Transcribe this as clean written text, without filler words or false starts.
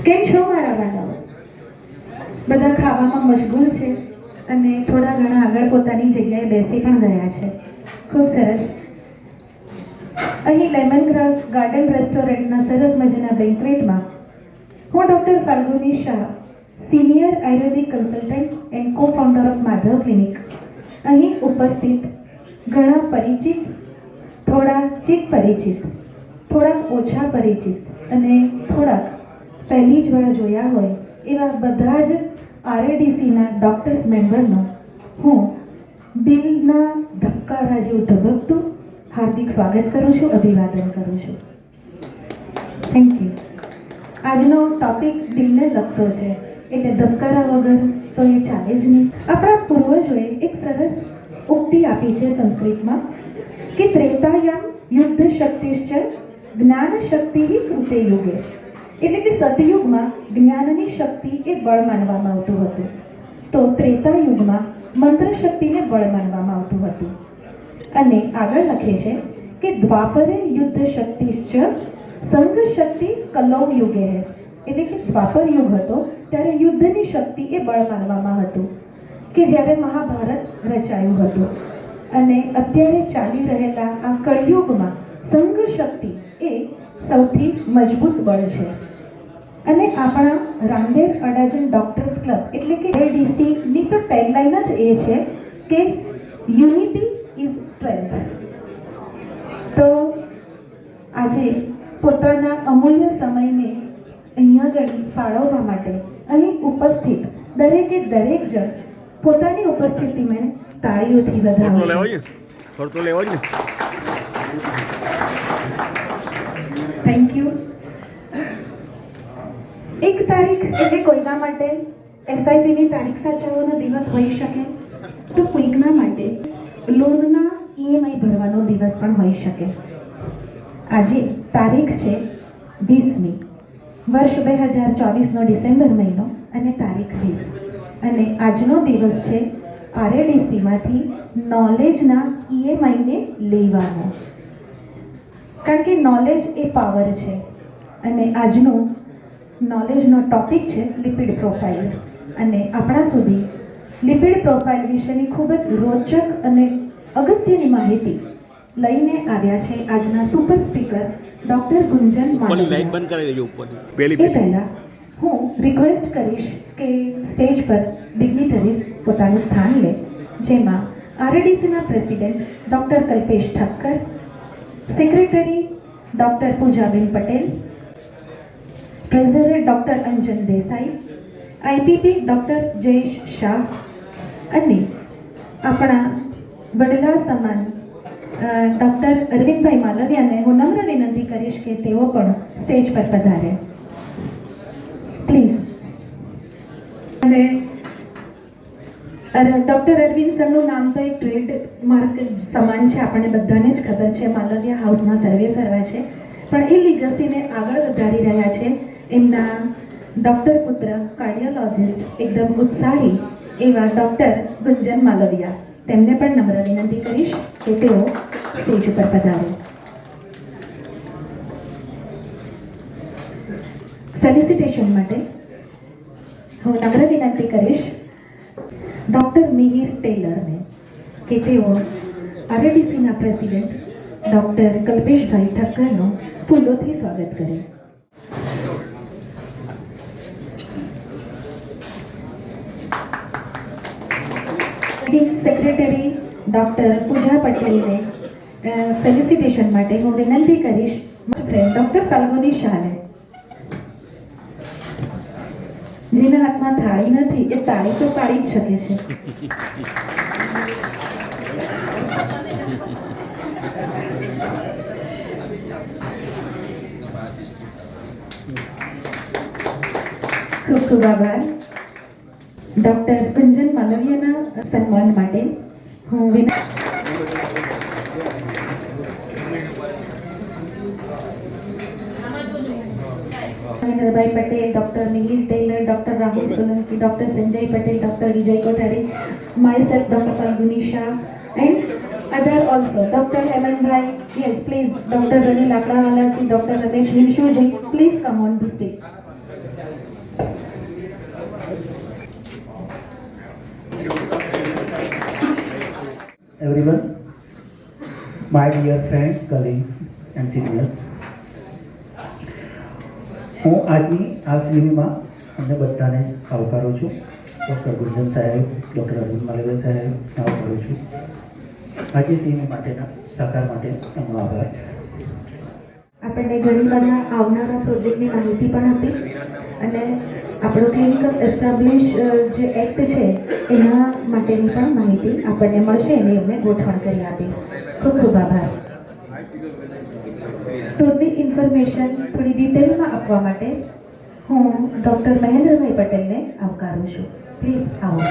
કેમ છો મારા વાલાઓ? બધા ખાવામાં મશગુલ છે અને થોડા ઘણા આગળ પોતાની જગ્યાએ બેસી પણ ગયા છે. ખૂબ સરસ. અહીં લેમન ગ્રાસ ગાર્ડન રેસ્ટોરન્ટના સરસ મજાના બેન્ક્વેટમાં હું doctor Falguni Shah, senior Ayurvedic consultant and કો ફાઉન્ડર ઓફ માધવ ક્લિનિક, અહીં ઉપસ્થિત ઘણા પરિચિત, થોડા ચિત પરિચિત, થોડાક ઓછા પરિચિત અને થોડાક પહેલી જ વાર જોયા હોય એવા બધા જ આરએડીસીના ડૉક્ટર્સ મેમ્બરનો હું દિલના ધબકારા જેવું ધબકતું હાર્દિક સ્વાગત કરું છું, અભિવાદન કરું છું. Thank you. આજનો ટોપિક દિલને લગતો છે એટલે ધબકારા વગર તો એ ચાલે જ નહીં. આપણા પૂર્વજોએ એક સરસ ઉક્તિ આપી છે સંસ્કૃતમાં કે ત્રેતાયામ યુદ્ધ શક્તિશ્ચ જ્ઞાન શક્તિ કૃતે યુગે, એટલે કે સતયુગમાં જ્ઞાનની શક્તિ એ બળ માનવામાં આવતું હતું, તો ત્રેતા યુગમાં મંત્ર શક્તિને બળ માનવામાં આવતું હતું. અને આગળ લખે છે કે દ્વાપરે યુદ્ધ શક્તિશ્ચ સંઘ શક્તિ કલૌ યુગે હે, એટલે કે દ્વાપર યુગ હતો ત્યારે યુદ્ધની શક્તિ એ બળ માનવામાં હતું કે જ્યારે મહાભારત રચાયું હતું. અને અત્યારે ચાલી રહેલા આ કળયુગમાં સંઘ શક્તિ એ સૌથી મજબૂત બળ છે. અને આપણા રામદેવ અડાજણ ડોક્ટર્સ ક્લબ એટલે કે એડીસીની તો ટેગલાઇન જ એ છે કે યુનિટી ઇઝ સ્ટ્રેન્થ. તો આજે પોતાના અમૂલ્ય સમયને અહીંયા આગળ ફાળવવા માટે અહીં ઉપસ્થિત દરેકે દરેક જણ પોતાની ઉપસ્થિતિમાં તાળીઓથી વધારે. Thank you. 1 તારીખ એટલે કોઈના માટે એસઆઈપીની તારીખ સાચવવાનો દિવસ હોઈ શકે, તો કોઈકના માટે લોનના ઈએમઆઈ ભરવાનો દિવસ પણ હોઈ શકે. આજે તારીખ છે 20મી, વર્ષ 2024નો ડિસેમ્બર મહિનો અને તારીખ 20, અને આજનો દિવસ છે આરએડીસીમાંથી નોલેજના ઈએમઆઈને લેવાનો, કારણ કે નોલેજ એ પાવર છે. અને આજનો નોલેજનો ટોપિક છે લિપિડ પ્રોફાઇલ, અને આપણા સુધી લિપિડ પ્રોફાઇલ વિશેની ખૂબ જ રોચક અને અગત્યની માહિતી લઈને આવ્યા છે આજના સુપર સ્પીકર ડૉક્ટર ગુંજન માલવિયા. એ પહેલાં હું રિક્વેસ્ટ કરીશ કે સ્ટેજ પર ડિગ્નિટરીઝ પોતાનું સ્થાન લે, જેમાં આરએડીસીના president doctor Kalpesh Thakkar, secretary doctor પૂજાબેન Patel, treasurer doctor Anjan Desai, IPP doctor Jayesh Shah અને આપણા વડલા સમાન ડૉક્ટર અરવિંદભાઈ માલવિયાને હું નમ્ર વિનંતી કરીશ કે તેઓ પણ સ્ટેજ પર પધારે પ્લીઝ. અને ડૉક્ટર અરવિંદ સરનું નામ તો એક ટ્રેડમાર્ક સમાન છે, આપણને બધાને જ ખબર છે, માલવિયા હાઉસના સર્વે સર્વા છે, પણ એ લીગસીને આગળ વધારી રહ્યા છે એમના ડૉક્ટર પુત્ર કાર્ડિયોલોજિસ્ટ એકદમ ઉત્સાહી એવા ડૉક્ટર ગુંજન માલવિયા. તેમને પણ નમ્ર વિનંતી કરીશ કે તેઓ સ્ટેજ ઉપર પધારે. ફેલિસિટેશન માટે હું નમ્ર વિનંતી કરીશ ડૉક્ટર મિહિર ટેલરને કે તેઓ આરએડીસીના પ્રેસિડેન્ટ ડૉક્ટર કલ્પેશભાઈ ઠક્કરનું ફૂલોથી સ્વાગત કરે. સેક્રેટરી ડૉક્ટર પૂજા પટેલને ફેલિસિટેશન માટે હું વિનંતી કરીશ ફ્રેન્ડ ડૉક્ટર ફાલ્ગુની શાહને. જેના હાથમાં થાળી નથી એ તાળી તો પાડી જ શકે છે. ખૂબ ખૂબ આભાર. ડૉક્ટર ગુંજન માલવિયાના સન્માન માટે હું મહેન્દ્રભાઈ Patel, doctor Mihir Tailor, doctor Rahul Solanki, doctor Sanjay Patel, doctor Vijay Kothari, myself doctor Falguni Shah and other also, Dr. Hemanbhai, yes please, Dr. Rani Lakdawala ji, Dr. Ramesh Nimshuji, please come on the stage. My dear friends, colleagues and seniors, હું આજની આ cinema અમને બધાને આવકારું છું. Doctor ગુંજન સાહેબ, doctor Arvind માલવીય સાહેબ આવકારું છું. આજે સિનેમા માટેના સહકાર માટે એમનો આભાર. આપણને ઘણીવારના આવનારા પ્રોજેક્ટની માહિતી પણ હતી અને આપણો ક્લિનિકલ એસ્ટાબ્લિશ જે એક્ટ છે એના માટેની પણ માહિતી આપણને મળશે અને એમને ગોઠવણ કરી આપી. ખૂબ ખૂબ આભાર. ટૂરની ઇન્ફોર્મેશન થોડી ડિટેલમાં આપવા માટે હું ડૉક્ટર મહેન્દ્રભાઈ પટેલને આવકારું છું. પ્લીઝ આવો.